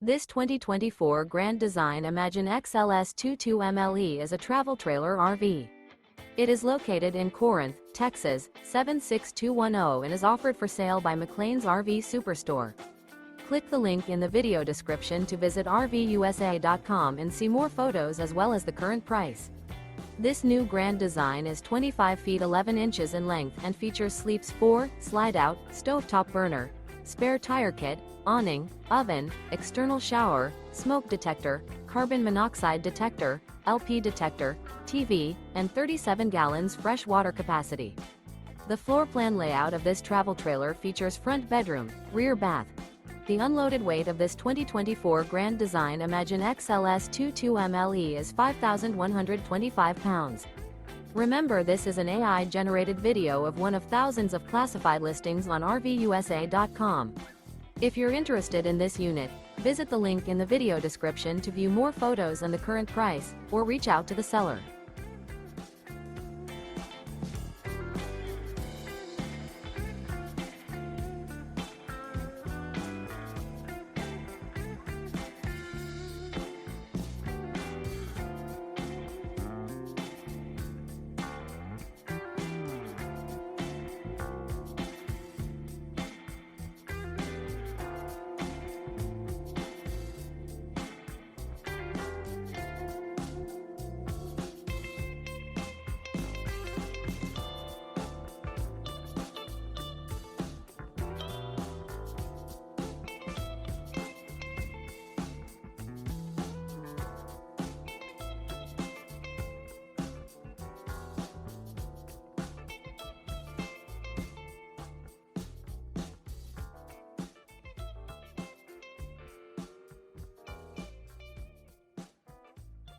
This 2024 Grand Design Imagine XLS 22MLE is a travel trailer RV. It is located in Corinth, Texas, 76210 and is offered for sale by McClain's RV Superstore. Click the link in the video description to visit RVUSA.com and see more photos as well as the current price. This new Grand Design is 25 feet 11 inches in length and features sleeps 4, slide-out, stovetop burner, spare tire kit, awning, oven, external shower, smoke detector, carbon monoxide detector, LP detector, TV, and 37 gallons fresh water capacity. The floor plan layout of this travel trailer features front bedroom, rear bath. The unloaded weight of this 2024 Grand Design Imagine XLS 22MLE is 5,125 pounds. Remember, this is an AI-generated video of one of thousands of classified listings on RVUSA.com. If you're interested in this unit, visit the link in the video description to view more photos and the current price, or reach out to the seller.